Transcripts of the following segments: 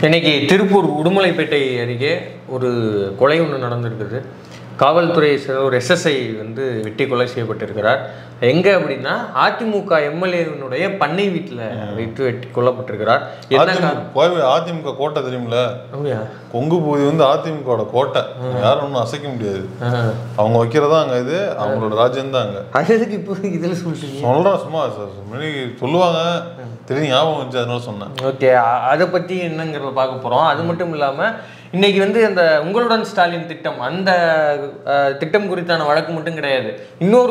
இன்னைக்கு திருப்பூர் உடுமலைப்பேட்டை அருகே ஒரு கொலை ஒன்று நடந்திருக்குது. காவல்துறை ஒரு எஸ்எஸ்ஐ வந்து வெட்டி கொலை செய்யப்பட்டிருக்கிறார். எங்கே அப்படின்னா அதிமுக எம்எல்ஏனுடைய பண்ணை வீட்டில் வைத்து வெட்டி கொல்லப்பட்டிருக்கிறார். அதிமுக கோட்டை தெரியுமில்ல, கொங்கு பகுதி வந்து அதிமுக கோட்டை, யாரும் ஒன்றும் அசைக்க முடியாது. அவங்க வைக்கிறதா அங்கே, இது அவங்களோட ராஜ்யம் தான் அங்கே. அதுக்கு இப்போ இதில் சொல்கிறேன், சும்மா சொல்லுவாங்க, தெரியும், ஞாபகம் வச்சு அதனால சொன்னேன். ஓகே, அதை பற்றி என்னங்கிறத பார்க்க போகிறோம். அது மட்டும் இல்லாமல் இன்னைக்கு வந்து அந்த உங்களுடன் ஸ்டாலின் திட்டம், அந்த திட்டம் குறித்தான வழக்கு மட்டும் கிடையாது,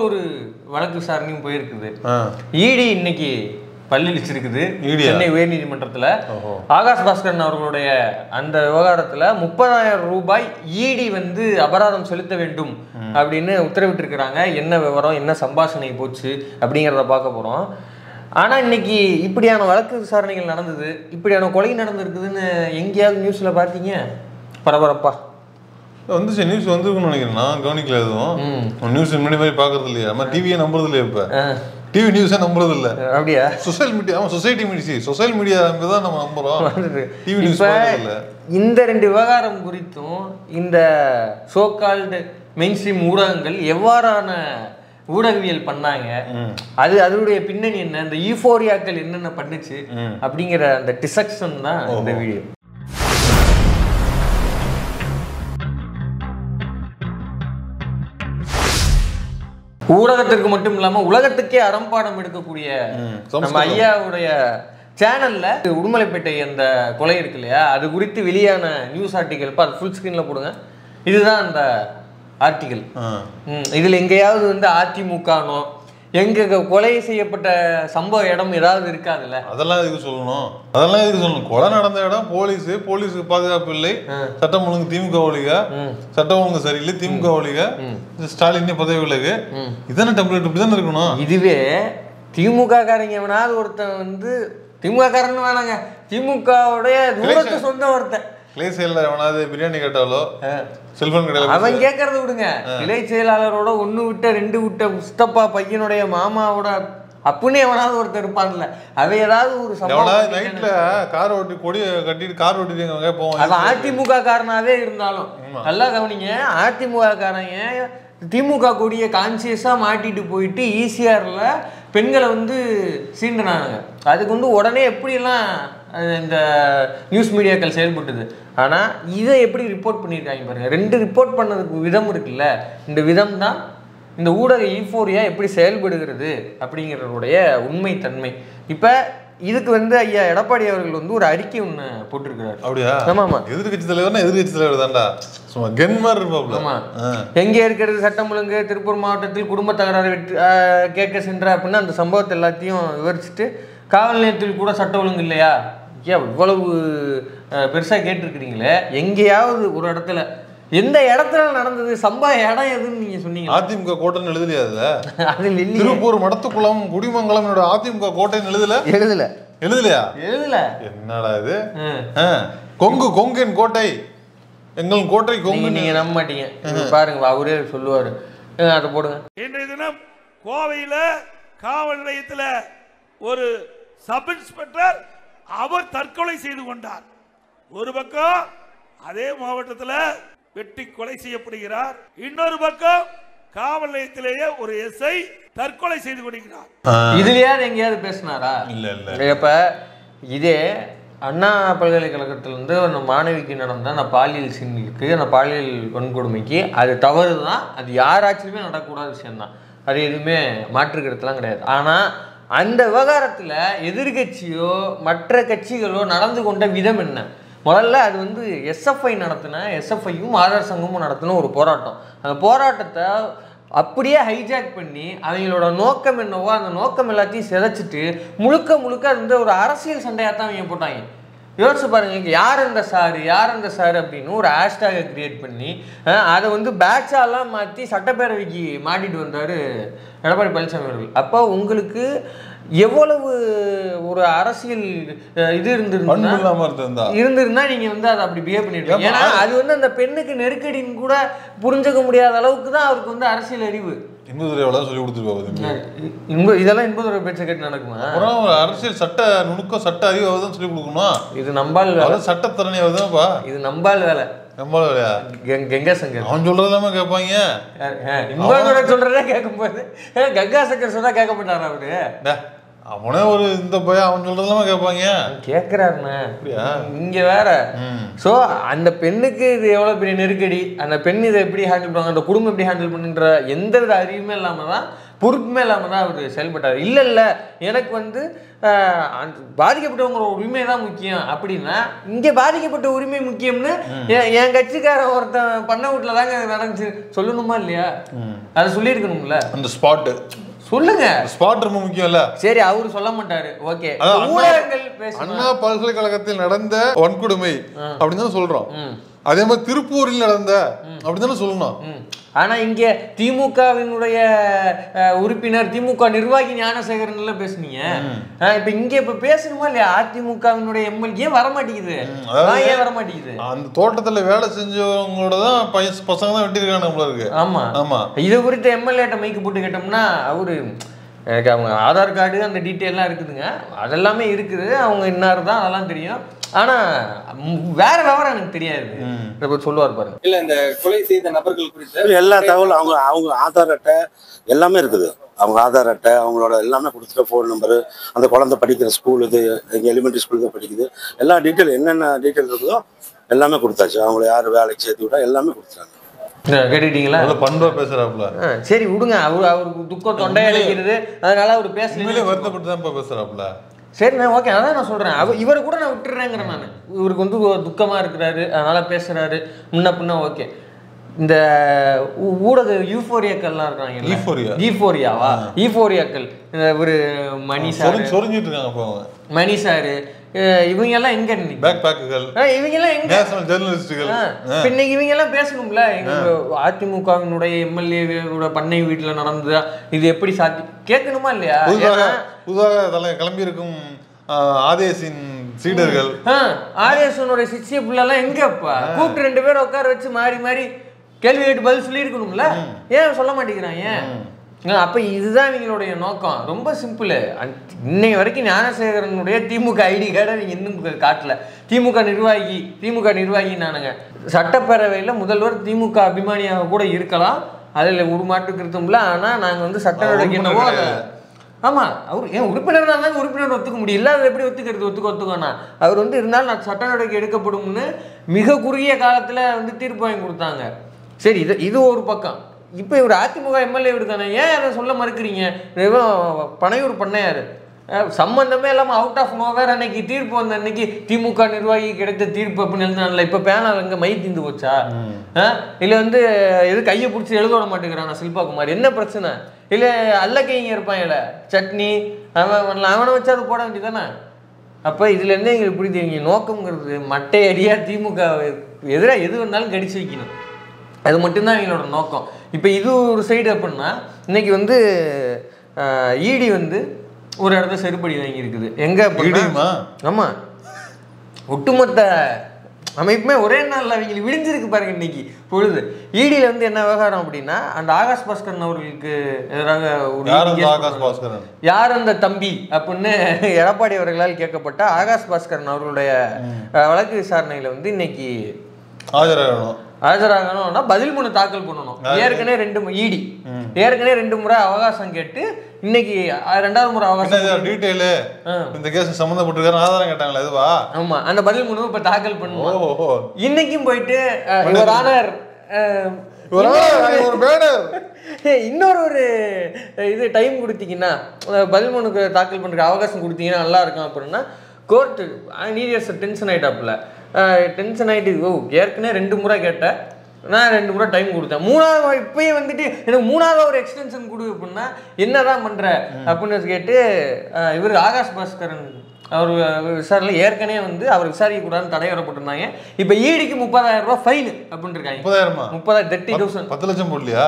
ஒரு வழக்கு விசாரணையும் போயிருக்குது. இடி இன்னைக்கு பல்லிழிச்சிருக்குது சென்னை உயர்நீதிமன்றத்தில். ஆகாஷ் பாஸ்கரன் அவர்களுடைய அந்த விவகாரத்தில் 30,000 ரூபாய் இடி வந்து அபராதம் செலுத்த வேண்டும் அப்படின்னு உத்தரவிட்டிருக்கிறாங்க. என்ன விவரம், என்ன சம்பாஷணை போச்சு அப்படிங்கிறத பார்க்க போகிறோம். ஆனால் இன்னைக்கு இப்படியான வழக்கு விசாரணைகள் நடந்தது, இப்படியான கொலை நடந்திருக்குதுன்னு எங்கேயாவது நியூஸில் பார்த்தீங்க? பரபரப்பா வந்துச்சு, நியூஸ் வந்துருக்குன்னு நினைக்கிறேன். நான் கவனிக்கல எதுவும். நியூஸ் முன்னாடி மாதிரி பார்க்கறது இல்லையா, நம்ம டிவியே நம்புறது இல்லையா, இப்போ டிவி நியூஸே நம்புறது இல்லை. அப்படியா? Social media, society media, social media தான் நம்ம நம்புறோம், டிவி நியூஸ் இல்லை. இந்த 2 விவகாரம் குறித்தும் இந்த சோகால்டு மெயின் ஸ்ட்ரீம் ஊடகங்கள் எவ்வாறான ஊடகவியல் பண்ணாங்க, அதனுடைய பின்னணி என்ன, இந்த ஈஃபோரியாக்கள் என்னென்ன பண்ணுச்சு அப்படிங்கிற அந்த டிசெக்ஷன் தான் இந்த வீடியோ. ஊடகத்திற்கு மட்டும் இல்லாம உலகத்துக்கே அறம்பாடம் எடுக்கக்கூடிய நம்ம ஐயாவுடைய சேனல்ல உடுமலைப்பேட்டை அந்த கொலை இருக்கு இல்லையா, அது குறித்து வெளியான நியூஸ் ஆர்டிகல் அது ஃபுல் ஸ்கிரீன்ல போடுங்க. இதுதான் அந்த ஆர்டிகல். இதுல எங்கேயாவது வந்து அதிமுகனோ எங்க கொலை செய்யப்பட்ட சம்பவ இடம் ஏதாவது இருக்காதுல்ல, அதெல்லாம் எதுக்கு சொல்லணும், அதெல்லாம் எதுக்கு சொல்லணும். கொலை நடந்த இடம் போலீஸுக்கு பாதுகாப்பு இல்லை, சட்டம் ஒழுங்கு திமுக ஒழிக, சட்டம் ஒழுங்கு சரியில்லை திமுக ஒழிக, ஸ்டாலின் பதவி விலகு, இதான டெம்ப்ளேட், இப்படிதானே இருக்கணும். இதுவே திமுக காரங்க எவனாவது ஒருத்தன் வந்து, திமுக காரன்னு வேணாங்க, திமுகவுடைய தூரத்து சொந்த ஒருத்தன் கிளை செயலாளர் எவனாவது பிரியாணி கேட்டாலோ செல்போன் கிடையாது, அவன் கேட்கறத விடுங்க, கிளை செயலாளரோட 1 விட்ட 2 விட்ட முஸ்தபா பையனுடைய மாமாவோட அப்படின்னு எவனாவது ஒருத்தர் இருப்பான்ல, அவ ஏதாவது ஒரு சம்பவம் நைட்ல கார் ஓட்டி கொடி கட்டிட்டு கார் ஓட்டிட்டு போவான். அவன் அதிமுக காரனாவே இருந்தாலும் நல்லா கவனிங்க, அதிமுக காரங்க திமுக கொடியை கான்சியஸா மாட்டிட்டு போயிட்டு ஈசிஆர்ல பெண்களை வந்து சீண்டினாங்க. அதுக்கு வந்து உடனே எப்படியெல்லாம் இந்த நியூஸ் மீடியாக்கள் செயல்பட்டுது. ஆனால் இதை எப்படி ரிப்போர்ட் பண்ணியிருக்காங்க பாருங்க. 2 ரிப்போர்ட் பண்ணதுக்கு விதம் இருக்குல்ல, இந்த விதம் தான் இந்த ஊடக ஈஃபோரியா எப்படி செயல்படுகிறது அப்படிங்கிறதுடைய உண்மை தன்மை. இப்போ இதுக்கு வந்து ஐயா எடப்பாடி அவர்கள் வந்து ஒரு அறிக்கை ஒன்று போட்டிருக்கிறார். அப்படியா? ஆமா, எதிர்கட்சி தலைவர்னா எதிர்கட்சி தலைவர் தான்டா, சும்மா கென்மார் இருப்பாப்ல. ஆமா, எங்கே இருக்கிறது சட்டம் ஒழுங்கு, திருப்பூர் மாவட்டத்தில் குடும்ப தகராறு கேட்க சென்ற அப்படின்னா அந்த சம்பவத்தை எல்லாத்தையும் விவரிச்சுட்டு, காவல் நிலையத்தில் கூட சட்ட ஒழுங்கு இல்லையா, ஏன் இவ்வளவு பெருசாக கேட்டிருக்கிறீங்களே, எங்கேயாவது ஒரு இடத்துல, எந்த இடத்துல நடந்தது சம்பவ இடம் எதுன்னு நீங்க சொன்னீங்க? அதிமுக கோட்டைன்னு எழுதலையா? அதுல திருப்பூர் மடத்துக்குளம் குடிமங்கலம் அதிமுக கோட்டைன்னு எழுதலையா? என்னடா இது, கொங்கின் கோட்டை, எங்கள் கோட்டை கொங்கு. நீங்க நம்ப மாட்டீங்க, பாருங்க அவரே சொல்லுவாரு, அதை போடுங்க. இன்றைய தினம் கோவையில காவல் நிலையத்தில் ஒரு சப் இன்ஸ்பெக்டர் அவர் தற்கொலை செய்து கொண்டார். ஒரு பக்கம் அதே மாவட்டத்தில் வெட்டி கொலை செய்யப்படுகிறார், இன்னொரு பக்கம் காவல் நிலையத்திலேயே ஒரு எஸ்ஐ தற்கொலை செய்து கொண்டிருக்கிறார். இதுலயாவது எங்கேயாவது பேசினாரா? இல்ல. இப்ப இதே அண்ணா பல்கலைக்கழகத்திலிருந்து அந்த மாணவிக்கு நடந்த அந்த பாலியல் சீனுக்கு, அந்த பாலியல் வன்கொடுமைக்கு, அது தவறு தான், அது யாராச்சுமே நடக்கக்கூடாத விஷயம்தான், அது எதுவுமே மாற்றுக்கிறதுலாம் கிடையாது. ஆனால் அந்த விவகாரத்தில் எதிர்கட்சியோ மற்ற கட்சிகளோ நடந்து கொண்ட விதம் என்ன? முதல்ல அது வந்து எஸ்எஃப்ஐயும் ஆதார் சங்கமும் நடத்தின ஒரு போராட்டம். அந்த போராட்டத்தை அப்படியே ஹைஜாக் பண்ணி அவங்களோட நோக்கம் என்னவோ அந்த நோக்கம் எல்லாத்தையும் சிதைச்சிட்டு முழுக்க அது வந்து ஒரு அரசியல் சண்டையாக தான் அவங்க போட்டாங்க. யோசிச்சு பாருங்க, யார் அந்த சாரு அப்படின்னு ஒரு ஹேஷ்டேகை கிரியேட் பண்ணி அதை வந்து பேட்சாலாம் மாற்றி சட்டப்பேரவைக்கு மாட்டிட்டு வந்தார் எடப்பாடி பழனிசாமி அவர்கள். அப்போ உங்களுக்கு எவ்வளவு ஒரு அரசியல் இது இருந்திருந்தா நீங்க வந்து அதை அப்படி பிஹேவ் பண்ணிருக்கீங்க. ஏன்னா அது வந்து அந்த பெண்ணுக்கு நெருக்கடின்னு கூட புரிஞ்சுக்க முடியாத அளவுக்கு தான் அவருக்கு வந்து அரசியல் அறிவு. இன்பதுரை எவ்வளவு சொல்லி கொடுத்துருப்பாங்க. இதெல்லாம் இன்பதுரை பேச்சை கேட்டு நடக்குமா? அப்புறம் அரசியல் சட்ட நுணுக்கம் சட்ட அறிவாவதான் சொல்லி கொடுக்கணும். இது நம்பால் வேலை, சட்டத்திறனி ஆகுதுப்பா. இது நம்பால் வேலை. நம்பால் வேலையா? கங்கா சங்கர் அவன் சொல்றது எல்லாமே கேட்பாங்க. இன்பதுரை சொல்றதே கேட்கும்போது கங்கா சங்கர் சொன்னா கேட்க மாட்டாரா அவரு? அவனே ஒரு இந்த பையன் அவன் சொல்றதெல்லாம் கேட்பாங்க. கேட்கிறாருண்ணா. இங்க வேற. சோ அந்த பெண்ணுக்கு இது எவ்வளவு பெரிய நெருக்கடி, அந்த பெண் இதை எப்படி ஹேண்டில் பண்ணுவாங்க, அந்த குடும்பம் எப்படி ஹேண்டில் பண்ணுன்ற எந்த வித அறிவுமே இல்லாம தான், பொறுப்புமே இல்லாம தான் அவர் செயல்பட்டார். இல்ல எனக்கு வந்து பாதிக்கப்பட்டவங்களோட உரிமை தான் முக்கியம் அப்படின்னா, இங்க பாதிக்கப்பட்ட உரிமை முக்கியம்னு என் கட்சிக்கார ஒருத்தன் பண்ண வீட்டுல தாங்க நடந்துச்சு சொல்லணுமா இல்லையா? அதை சொல்லியிருக்கணும்ல. அந்த ஸ்பாட்டு சொல்லுங்க. ஸ்பாட் ரொம்ப முக்கியம் இல்ல? சரி, அவரு சொல்ல மாட்டாரு. ஓகே, ஊடகங்கள் அண்ணா பல்கலைக்கழகத்தில் நடந்த வன்கொடுமை அப்படின்னு தானே சொல்றோம். அதே மாதிரி திருப்பூரில் நடந்த அப்படின்னு தானே சொல்லணும். ஆனா இங்க திமுகவினுடைய உறுப்பினர், திமுக நிர்வாகி ஞானசேகரன் எல்லாம் பேசுனீங்க. இப்ப இங்க இப்ப பேசணுமா இல்லையா? அதிமுகவினுடைய எம்எல்ஏ வரமாட்டேங்குது. ஏன் வரமாட்டேங்குது? அந்த தோட்டத்துல வேலை செஞ்சவங்களோட தான் பசங்க தான் வெட்டிருக்காங்க நம்மள இருக்கு. ஆமா ஆமா. இது குறித்து எம்எல்ஏட்ட மைக்கு போட்டு கேட்டோம்னா அவரு அவங்க ஆதார் கார்டு அந்த டீட்டெயிலாம் இருக்குதுங்க, அதெல்லாமே இருக்குது, அவங்க இன்னார் தான் அதெல்லாம் தெரியும், ஆனா வேற விவரம் எனக்கு தெரியாது சொல்லுவார் பாருங்க. இல்ல இந்த கொலை செய்த நபர்கள் குறித்த எல்லா தகவலும் அவங்க ஆதார் அட்டை எல்லாமே இருக்குது. அவங்க ஆதார் அட்டை அவங்களோட எல்லாமே கொடுத்துட்டு, ஃபோன் நம்பரு, அந்த குழந்தை படிக்கிற ஸ்கூல், இது எங்கள் எலிமெண்ட்ரி ஸ்கூல் தான் படிக்குது, எல்லா டீட்டெயில் என்னென்ன டீட்டெயில் இருக்குதோ எல்லாமே கொடுத்தாச்சு. அவங்கள யார் வேலைக்கு சேர்த்து விட்டா எல்லாமே கொடுத்துட்டாங்க. கேட்டுட்டீங்களா? பண்பா பேசுறாப்புல. சரி விடுங்க, அவருக்கு துக்கம் தொண்டை அடைக்கிறது, அதனால அவர் பேசல, வருத்தப்பட்டு தான் பேசுறாப்புல. சரிண்ணா, ஓகே, அதான் நான் சொல்றேன். இவரை கூட நான் விட்டுறேங்கிறேன் நான். இவருக்கு வந்து துக்கமா இருக்கிறாரு, அதனால பேசுறாரு முன்ன பின்ன. ஓகே, இந்த ஊடக யூஃபோரியாக்கள்லாம் இருக்காங்க. ஈஃபோரியாக்கள் ஒரு மணி சார் சொரிஞ்சிட்டு இருக்காங்க. மணி சாரு இவங்க எல்லாம் எங்க இவங்க எல்லாம் எங்க இன்னைக்கு இவங்க எல்லாம் பேசணும்ல. எங்க அதிமுகவினுடைய எம்எல்ஏ பண்ணை வீட்டுல நடந்ததா, இது எப்படி சாத்தி கேட்கணுமா இல்லையா? புதாக கிளம்பி இருக்கும் ஆதேசின் சீடர்கள், ஆதேசனுடைய சிஷ்ய பிள்ளைலாம் எங்கப்பா கூப்பிட்டு 2 பேரும் உட்கார வச்சு மாறி மாறி கேள்வி கேட்டு பதில் சொல்லி இருக்கணும்ல. ஏன் சொல்ல மாட்டேங்கிறாங்க? அப்ப இதுதான் இவங்களுடைய நோக்கம். ரொம்ப சிம்பிள். இன்னை வரைக்கும் ஞானசேகரனுடைய திமுக ஐடி கார்டை நீங்க இன்னும் காட்டல. திமுக நிர்வாகி நானுங்க. சட்டப்பேரவையில் முதல்வர் திமுக அபிமானியாக கூட இருக்கலாம், அதில் உருமாற்று கருத்தும்ல. ஆனா நாங்க வந்து சட்ட நடவடிக்கை என்னவோ ஆமா, அவர் ஏன் உறுப்பினர் தான் உறுப்பினர் ஒத்துக்க முடியல, அதை எப்படி ஒத்துக்கோனா அவர் வந்து இருந்தாலும் நான் சட்ட நடவடிக்கை எடுக்கப்படும்னு மிக குறுகிய காலத்துல வந்து தீர்ப்பு வாங்கி கொடுத்தாங்க. சரி, இது ஒரு பக்கம். இப்போ இவர் அதிமுக எம்எல்ஏ இருக்கானே, ஏன் அதை சொல்ல மறுக்கிறீங்க? பனையூர் பண்ணையாரு சம்பந்தமே இல்லாமல் அவுட் ஆஃப் நோவேர் அன்னைக்கு தீர்ப்பு வந்த அன்னைக்கு திமுக நிர்வாகி கிடைத்த தீர்ப்பு அப்படின்னு எழுதினால இப்போ பேனா எங்கே மை தீந்து போச்சா? இல்லை வந்து எது கையை பிடிச்சி எழுத விட மாட்டேங்கிறான் சில்பா குமார், என்ன பிரச்சனை? இல்லை அல்ல கைங்க இருப்பான், இல்லை சட்னி அவனை வச்சு அதை போட வேண்டியதானே? அப்போ இதுலேருந்தே எங்களுக்கு இப்படி தெரியுங்க நோக்கங்கிறது மட்டை அடியாக திமுக எதிராக எது வந்தாலும் கடிச்சு வைக்கணும், அது மட்டும்தான் எங்களோட நோக்கம். இப்போ இது ஒரு சைடு அப்படின்னா, இன்னைக்கு வந்து இடி வந்து ஒரு இடத்துல செருப்படி வாங்கியிருக்குது. எங்கே அப்படின்னா, ஆமாம், ஒட்டுமொத்த அமைப்புமே ஒரே நாளில் அவங்களுக்கு விடிஞ்சிருக்கு பாருங்க. இன்னைக்கு பொழுது இடியில் வந்து என்ன விவகாரம் அப்படின்னா, அந்த ஆகாஷ் பாஸ்கரன் அவர்களுக்கு எதிராக யார் அந்த தம்பி அப்படின்னு எடப்பாடி அவர்களால் கேட்கப்பட்ட ஆகாஷ் பாஸ்கரன் அவர்களுடைய வழக்கு விசாரணையில் வந்து இன்னைக்கு ஆஜராகணும்னா பதில் மனு தாக்கல் பண்ணணும். ஏற்கனவே 2 முறை அவகாசம் கேட்டு இன்னைக்கு 2வது முறை அவகாசம் டீடைல் இந்த கேஸ் சம்பந்தப்பட்டிருக்காரு ஆதாரம் கேட்டாங்களா இதுவா? ஆமா, அந்த பதில் மனு இப்ப தாக்கல் பண்ணுவோம். இன்னைக்கும் போயிட்டு யுவர் ஆனர் இன்னொரு இது டைம் கொடுத்தீங்கன்னா, பதில் மனுக்கு தாக்கல் பண்ற அவகாசம் கொடுத்தீங்கன்னா நல்லா இருக்கும் அப்படின்னா கோர்ட்டு நீடியர்ஸ் டென்ஷன் ஆயிட்டாப்புல. டென்ஷன் ஆகிட்டு ஏற்கனவே 2 முறை கேட்டேன், நான் 2 முறை டைம் கொடுத்தேன், 3வது இப்பயும் வந்துட்டு எனக்கு 3வது ஒரு எக்ஸ்டென்ஷன் கொடு அப்படின்னா என்னதான் பண்ற அப்படின்னு கேட்டு இவர் ஆகாஷ் பாஸ்கரன் அவர் விசாரணை ஏற்கனவே வந்து அவர் விசாரிக்க கூடாதுன்னு தடை வரப்பட்டிருந்தாங்க. இப்போ ஈடிக்கு 30,000 ரூபாய் ஃபைன் அப்படின்னு இருக்காங்க. 30,000 10 லட்சம் போடலையா?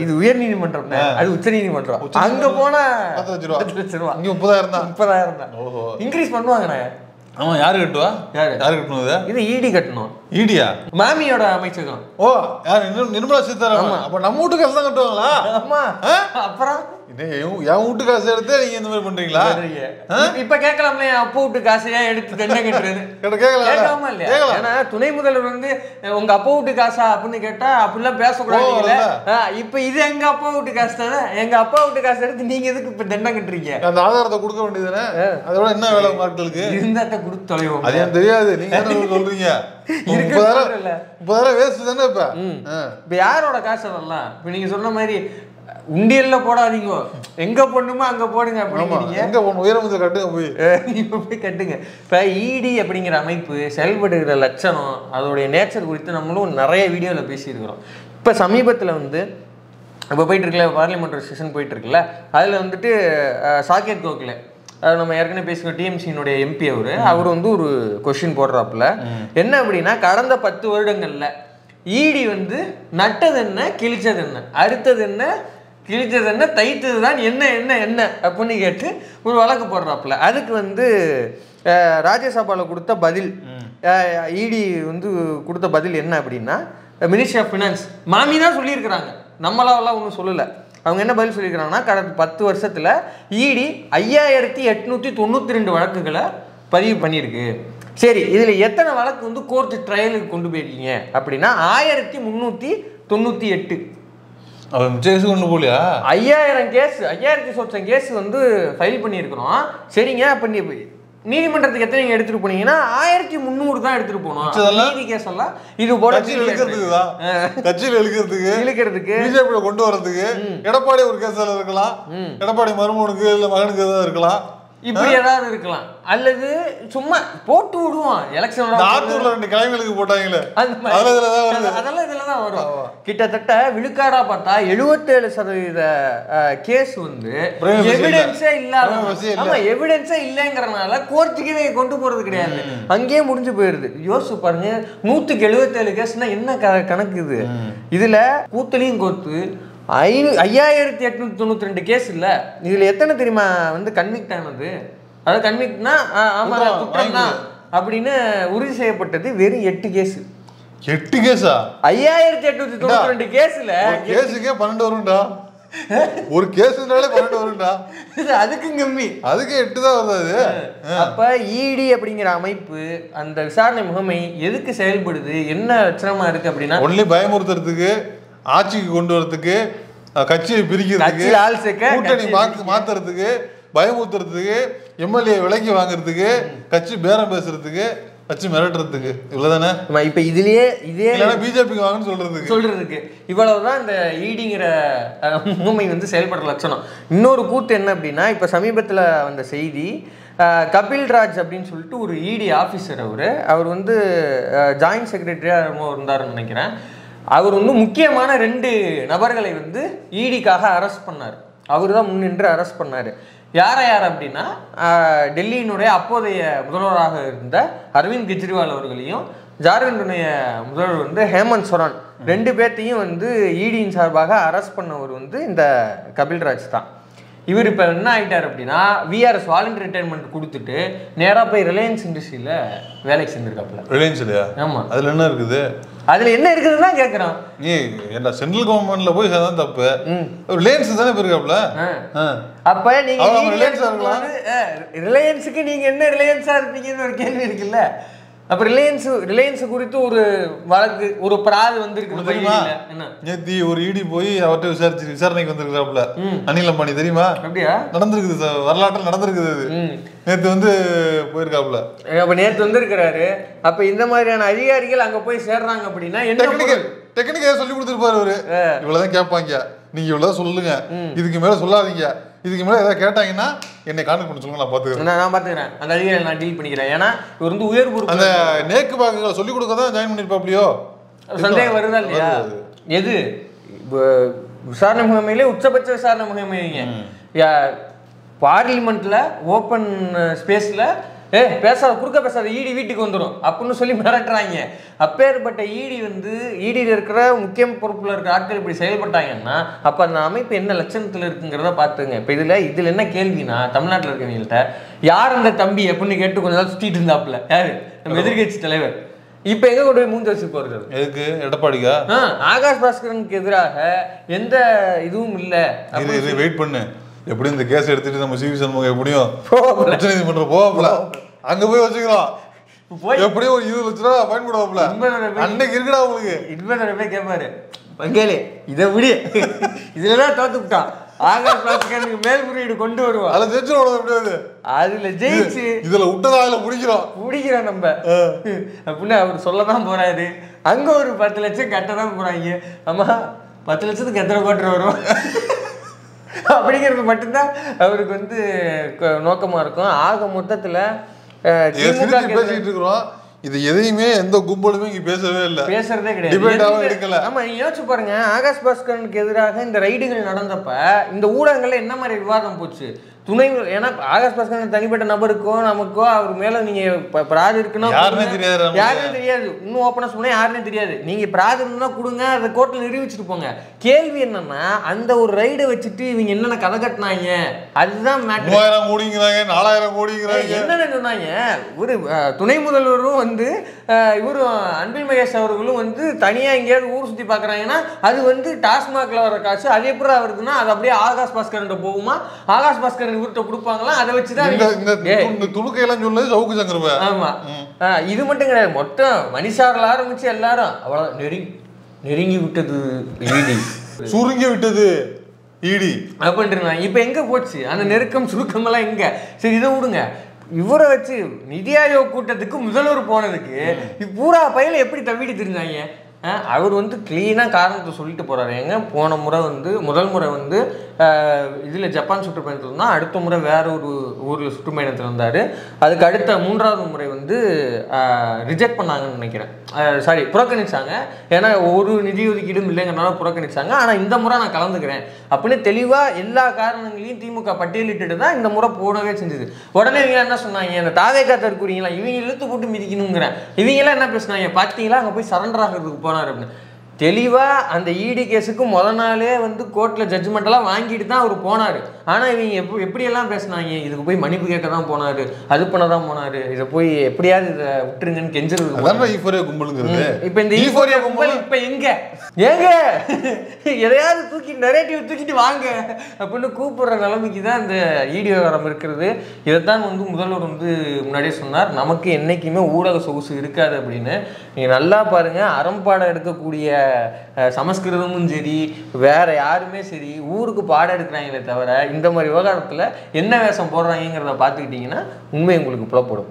இது உயர் நீதிமன்றம், அது உச்ச நீதிமன்றம். அங்க போனா 10 லட்சம் ரூபாய், 30,000 தான். இன்க்ரீஸ் பண்ணுவாங்கண்ணே. ஆமா, யாரு கட்டுவா? யாரு கட்டணும்? இது ஈடி கட்டணும். ஈடியா? மாமியோட அமைச்சகம். ஓ, யார்? நிர்மலா சீதாராமன். அப்ப நம்ம வீட்டு காசு தான் கட்டுவாங்களா? ஆமா. அப்புறம் என் வீட்டு காசு எடுத்து நீங்க இந்த மாதிரி பண்றீங்களா? இப்ப கேட்கலாம்ல, அப்பா வீட்டு காசையா எடுத்து தண்டனை கட்டுறது கேட்கலாமா இல்லையா? ஏன்னா துணை முதல்வர் வந்து உங்க அப்பா வீட்டு காசா அப்படின்னு கேட்டா அப்படிலாம் பேசக்கூடாது. இப்ப இது எங்க அப்பா வீட்டு காசு தானே, எங்க அப்பா வீட்டு காசு எடுத்து நீங்க எதுக்கு இப்ப தண்டனை கட்டுறீங்க? அந்த ஆதாரத்தை கொடுக்க வேண்டியதுதானே? அதோட என்ன வேலை மக்களுக்கு? இருந்தாத்த கொடுத்து தொலைவோம். அது எனக்கு தெரியாது, நீங்க என்ன சொல்றீங்க? 30,000 வேஸ்ட் தானே. இப்ப யாரோட காசு அதெல்லாம்? இப்ப நீங்க சொன்ன மாதிரி உண்டியல்ல போடாதீங்க, எங்க போடணுமோ அங்க போடுங்க அப்படிங்கிறீங்க. எங்க போடணும்? உயரமுதல் கட்டுங்க, போய் கட்டுங்க. இப்ப இடி அப்படிங்கிற அமைப்பு செயல்படுகிற லட்சணம், அதோடைய நேச்சர் குறித்து நம்மளும் நிறைய வீடியோல பேசியிருக்கிறோம். இப்ப சமீபத்துல வந்து இப்போ போயிட்டு இருக்குல்ல, பார்லிமெண்ட் செஷன் போயிட்டு இருக்குல்ல, அதுல வந்துட்டு சாகேத் கோகலே, அது நம்ம ஏற்கனவே பேசுகிற டிஎம்சியினுடைய எம்பி அவர் வந்து ஒரு கொஸ்டின் போடுறாப்புல. என்ன அப்படின்னா, கடந்த 10 வருடங்கள்ல ஈடி வந்து நட்டது என்ன, கிழிச்சது என்ன, அறுத்தது என்ன, கிழிச்சது என்ன, தைத்தது தான் என்ன என்ன என்ன அப்படின்னு கேட்டு ஒரு வழக்கு போடுறாப்புல. அதுக்கு வந்து ராஜ்யசபாவில் கொடுத்த பதில், இடி வந்து கொடுத்த பதில் என்ன அப்படின்னா, மினிஸ்ட்ரி ஆஃப் ஃபினான்ஸ் மாமி தான் சொல்லியிருக்கிறாங்க, நம்மளாவெல்லாம் ஒன்றும் சொல்லலை. அவங்க என்ன பதில் சொல்லியிருக்கிறாங்கன்னா, கடந்த 10 வருஷத்தில் இடி 5892 வழக்குகளை பதிவு பண்ணியிருக்கு. சரி, இதில் எத்தனை வழக்கு வந்து கோர்ட் ட்ரையலுக்கு கொண்டு போயிருக்கீங்க அப்படின்னா 1398. கொண்டு போலியா? 5000 கேஸ், 5000 சொச்சம் கேஸ் வந்து ஃபைல் பண்ணியிருக்கிறோம். சரிங்க, பண்ணி நீதிமன்றத்துக்கு எத்தனை நீங்க எடுத்துட்டு போனீங்கன்னா 1300 தான் எடுத்துட்டு போனோம். நீதி கேஸ் எல்லாம் இது போல கட்சியில் இழுக்கிறதுக்கு பிஜேபி கொண்டு வரதுக்கு எடப்பாடி ஒரு கேஸ்ல இருக்கலாம், எடப்பாடி மருமகனுக்கு இல்ல மகனுக்கு ஏதாவது இருக்கலாம், இப்படி ஏதாவது இருக்கலாம், அல்லது சும்மா போட்டு விடுவோம். எலெக்ஷன் ஆத்தூர்ல 2 கிளைங்களுக்கு போட்டாங்களே, அதெல்லாம் இதுலதான் வரும். கிட்டத்தட்ட விழுக்காடா பார்த்தா 77% கேஸ் வந்து எவிடன்ஸே இல்லாத, ஆமா எவிடன்ஸே இல்லைங்கிறனால கோர்ட்டுக்கு கொண்டு போறது கிடையாது, அங்கேயே முடிஞ்சு போயிருது. யோசிச்சு பாருங்க, 177 கேஸ்னா என்ன கணக்கு இது? இதுல கூத்தலையும் கோர்த்து 5892 கேஸ் இல்ல, இதுல எத்தனை தெரியுமா வந்து கன்விக்ட் ஆனது? அதாவது கன்விக்ட்னா ஆமா குற்றம் தான் அப்படின்னு உறுதி செய்யப்பட்டது வெறும் 8 கேஸ். 8 கேஸா? 5892 கேஸ்ல கேஸுக்கே 12 வரும்டா. ஒரு கேஸ்னாலே 12 வரும்டா. அதுக்கு கம்மி, அதுக்கு 8 தான் வருது. அப்ப இடி அப்படிங்கிற அமைப்பு, அந்த விசாரணை முகமை எதுக்கு செயல்படுது, என்ன லட்சணமா இருக்கு அப்படின்னா, ஒன்லி பயமுறுத்துறதுக்கு, ஆட்சிக்கு கொண்டு வரதுக்கு, கட்சியை பிரிக்கிறதுக்கு, கூட்டணி மாத்துறதுக்கு, பயமுறுத்துறதுக்கு, எம்எல்ஏ விலைக்கு வாங்குறதுக்கு, கட்சி பேரம் பேசுறதுக்கு, கட்சி மிரட்டுறதுக்கு, இவ்வளவுதானே. இப்ப இதுலயே இதே பிஜேபிக்கு வாங்கன்னு சொல்றதுக்கு இவ்வளவுதான் இந்த ஈடிங்கிற முகமை வந்து செயல்படுற லட்சணம். இன்னொரு கூத்து என்ன அப்படின்னா, இப்ப சமீபத்துல வந்த செய்தி, கபில்ராஜ் அப்படின்னு சொல்லிட்டு ஒரு இடி ஆஃபீஸர், அவர் வந்து ஜாயின்ட் செக்ரட்டரியாக இருந்தாருன்னு நினைக்கிறேன். அவர் வந்து முக்கியமான 2 நபர்களை வந்து ஈடிக்காக அரெஸ்ட் பண்ணார். அவர் தான் முன்னின்று அரெஸ்ட் பண்ணார். யார் அப்படின்னா, டெல்லியினுடைய அப்போதைய முதல்வராக இருந்த அரவிந்த் கெஜ்ரிவால் அவர்களையும், ஜார்க்கண்டுடைய முதல்வர் வந்து ஹேமந்த் சோரன், 2 பேர்த்தையும் வந்து ஈடியின் சார்பாக அரெஸ்ட் பண்ணவர் வந்து இந்த கபில்ராஜ் தான். இவர் இப்போ என்ன ஆகிட்டார் அப்படின்னா, விஆர்எஸ் வாலண்டரி ரிட்டைர்மெண்ட் கொடுத்துட்டு நேராக போய் ரிலையன்ஸ் இண்டஸ்ட்ரியில் வேலைக்கு செஞ்சுருக்காப்புல. ரிலையன்ஸ் இல்லையா? ஆமாம். அதில் என்ன இருக்குது? அதில் என்ன இருக்குதுன்னு தான் கேட்குறான். என்ன சென்ட்ரல் கவர்மெண்ட்ல போய் தான் தப்பு, ரிலையன்ஸ் தானே போயிருக்காப்புல. அப்போ நீங்கள் ரிலையன்ஸுக்கு நீங்கள் என்ன ரிலையன்ஸாக இருப்பீங்கன்னு ஒரு கேள்வி இருக்குல்ல. அப்ப ரிலையன்ஸ் குறித்து ஒரு வழக்கு, ஒரு பிராது வந்திருக்கு தெரியுமா? நேத்தி ஒரு இடி போய் அவர்கிட்ட விசாரணைக்கு வந்திருக்காப்புல அனில் அம்பானி, தெரியுமா? அப்படியா? நடந்திருக்குது, வரலாற்றில் நடந்திருக்குது. அது நேத்து வந்து போயிருக்காப்புல. அப்ப நேத்து வந்திருக்கிறாரு. அப்ப இந்த மாதிரியான அதிகாரிகள் அங்க போய் சேர்றாங்க அப்படின்னா டெக்னிக்கா சொல்லி கொடுத்துருப்பாரு அவரு. இவ்வளவுதான் கேட்பாங்க, நீங்க இவ்வளவுதான் சொல்லுங்க, இதுக்கு மேல சொல்லாதீங்க, இதுக்கு மேல ஏதாவது கேட்டாங்கன்னா என்னை கான்டாக்ட் பண்ண சொல்லுங்க, நான் பாத்துக்கிறேன், நான் பாத்துக்கிறேன், அந்த அதிகாரிகளை நான் டீல் பண்ணிக்கிறேன். ஏன்னா இவர் வந்து உயர் பொறுப்பு, அந்த நேக்கு பாக்குகளை சொல்லி கொடுக்க தான் ஜாயின் பண்ணிருப்பாப்லையோ சந்தேகம் வருதா இல்லையா? எது விசாரணை முகமையிலே உச்சபட்ச விசாரணை முகமைங்க, பார்லிமெண்ட்ல ஓப்பன் ஸ்பேஸ்ல பேசாத, குறுக்க பேசாத, ஈடி வீட்டுக்கு வந்துடும் அப்படின்னு சொல்லி மிரட்டுறாங்க. அப்பேற்பட்ட ஈடி வந்து ஈடியில் இருக்கிற முக்கிய பொறுப்பில் இருக்கிற ஆட்கள் இப்படி செயல்பட்டாங்கன்னா அப்போ அந்த அமைப்பு என்ன லட்சணத்தில் இருக்குங்கிறத பார்த்துங்க. இப்போ இதில் என்ன கேள்வினா, தமிழ்நாட்டில் இருக்கிறவங்கள்ட்ட யார் அந்த தம்பி அப்படின்னு கேட்டு கொஞ்ச நாள் சுற்றிட்டு இருந்தாப்புல யாரு நம்ம எதிர்கட்சி தலைவர். இப்ப எங்க கொண்டு போய் மூஞ்சி வச்சு போறது? எதுக்கு? எடப்பாடிக்கா? ஆகாஷ் பாஸ்கரனுக்கு எதிராக எந்த இதுவும் இல்ல. வெயிட் பண்ணு, எப்படி இந்த கேஸ் எடுத்துட்டு நம்ம சிவி சண்முகம் எப்படியும் உச்ச நீதிமன்றம் போவாப்ல, அங்க போய் வச்சுக்கலாம். எப்படியும் ஒரு 20 லட்சம் ரூபா ஃபைன் போடுவாப்ல. அன்னைக்கு இருக்குடா உங்களுக்கு. இன்வெஸ்டர் போய் கேட்பாரு, பங்கேலி இதை விடு, இதுலதான் தோத்துக்கிட்டான், ஆகாஷ் பாஸ்கரனுக்கு மேல்முறையீடு கொண்டு வருவோம், அதுல ஜெயிச்சு எப்படியாது, அதுல ஜெயிச்சு இதுல விட்டதா அதுல பிடிக்கிறோம் நம்ம அப்படின்னு அவர் சொல்லதான் போறாரு. அங்க ஒரு 10 லட்சம் கட்டதான் போறாங்க. ஆமா, 10 லட்சத்துக்கு எத்தனை கோட்டர் வரும் அப்படிங்கிறது மட்டும்தான் அவருக்கு வந்து நோக்கமா இருக்கும். ஆக மொத்தத்துல பேசிட்டு இருக்கிறோம், இது எதையுமே எந்த கும்பலுமே இங்க பேசவே இல்லை, பேசுறதே கிடையாது. ஆமா, யோசிச்சு பாருங்க, ஆகாஷ் பாஸ்கரனுக்கு எதிராக இந்த ரைடுகள் நடந்தப்ப இந்த ஊடகங்கள்ல என்ன மாதிரி விவாதம் போச்சு. துணை, ஏன்னா ஆகாஷ் பாஸ்கரன் தனிப்பட்ட நபருக்கோ நமக்கோ அவர் மேல நீங்க பிராது இருக்குன்னா யாருன்னே தெரியாது, இன்னும் ஓப்பனா சொன்னா யாருன்னே தெரியாது. நீங்க பிராது இருந்தா கொடுங்க, அதை கோர்ட்ல நிரூபிச்சுட்டு போங்க. கேள்வி என்னன்னா, அந்த ஒரு ரைடை வச்சுட்டு இவங்க என்னென்ன கதை கட்டினாங்க, அதுதான் 3000 கோடிங்கிறாங்க, 4000 கோடிங்கிறாங்க. என்னென்ன சொன்னாங்க, ஒரு துணை முதல்வரும் வந்து இவரும் அன்பில் மகேஷ் அவர்களும் வந்து தனியா எங்கேயாவது ஊர் சுத்தி பாக்குறாங்கன்னா அது வந்து டாஸ்மாக்ல வர காசு, அது எப்படி வருதுன்னா அது அப்படியே ஆகாஷ் பாஸ்கரன் போகுமா, ஆகாஷ் பாஸ்கரன் இவர்கிட்ட கொடுப்பாங்களா, அதை வச்சுதான் இந்த துணுக்கையெல்லாம் சொல்லுது சவுக்கு சங்கர். ஆமா, இது மட்டும் கிடையாது, மொத்தம் மணிஷாரில் ஆரம்பிச்சு எல்லாரும் அவ்வளவு நெருங்கி விட்டது ஈடி, சுருங்கி விட்டது ஈடி அப்படின்ட்டு. இப்ப எங்க போச்சு அந்த நெருக்கம் சுருக்கம் எல்லாம் எங்க? சரி, இதை விடுங்க, இவரை வச்சு நிதி ஆயோக் கூட்டத்துக்கு முதல்வர் போனதுக்கு பூரா பையில எப்படி தவிட்டு தெரிஞ்சாங்க. அவர் வந்து கிளீனாக காரணத்தை சொல்லிட்டு போகிறாரு. எங்க போன முறை வந்து முதல் முறை வந்து இதில் ஜப்பான் சுற்றுப்பயணத்தில் இருந்தால், அடுத்த முறை வேற ஒரு ஊரில் சுற்றுப்பயணத்தில் இருந்தார். அதுக்கு அடுத்த 3வது முறை வந்து ரிஜெக்ட் பண்ணாங்கன்னு நினைக்கிறேன், சாரி புறக்கணிச்சாங்க. ஏன்னா ஒரு நிதி ஒதுக்கீடும் இல்லைங்கிறனால புறக்கணிச்சாங்க. ஆனால் இந்த முறை நான் கலந்துக்கிறேன் அப்படின்னு தெளிவாக எல்லா காரணங்களையும் திமுக பட்டியலிட்டு தான் இந்த முறை போடவே செஞ்சது. உடனே இவங்க என்ன சொன்னாங்க, இந்த தாவேக்கா தற்கூறீங்களா, இவங்க இழுத்து போட்டு மிதிக்கணுங்கிறேன். இவங்கெல்லாம் என்ன பேசுனாங்க, பார்த்தீங்களா அங்கே போய் சரண்டர் ஆகிறதுக்கு போனார் அப்படின்னு. தெளிவாக அந்த இடி கேஸுக்கு முதல் நாளே வந்து கோர்ட்டில் ஜட்ஜ்மெண்ட்டெல்லாம் வாங்கிட்டு தான் அவர் போனார். ஆனால் இவங்க எப்படியெல்லாம் பேசினாங்க, இதுக்கு போய் மன்னிப்பு கேட்க தான் போனார், அது பண்ண தான் போனார், இதை போய் எப்படியாவது இதை விட்டுருங்கன்னு கெஞ்சிருக்கு கும்பலுங்கிறது. இப்போ இந்த ஈஃபோரியா கும்பல் இப்போ ஏங்க எதையாவது நரேட்டிவ் தூக்கிட்டு வாங்க அப்படின்னு கூப்பிடுற நிலைமைக்கு தான் இந்த ஈடி விவகாரம் இருக்கிறது. இதைத்தான் வந்து முதல்வர் வந்து முன்னாடியே சொன்னார், நமக்கு என்றைக்குமே ஊடக சொகுசு இருக்காது அப்படின்னு. நீங்கள் நல்லா பாருங்கள், அறம்பாடம் எடுக்கக்கூடிய சமஸ்கிருதமும் சரி வேற யாருமே சரி ஊருக்கு பாடம் எடுக்கிறாங்களே தவிர இந்த மாதிரி விவகாரத்தில் என்ன வேஷம் போடுறாங்கிறத பார்த்துக்கிட்டிங்கன்னா உண்மை உங்களுக்கு புலப்படும்.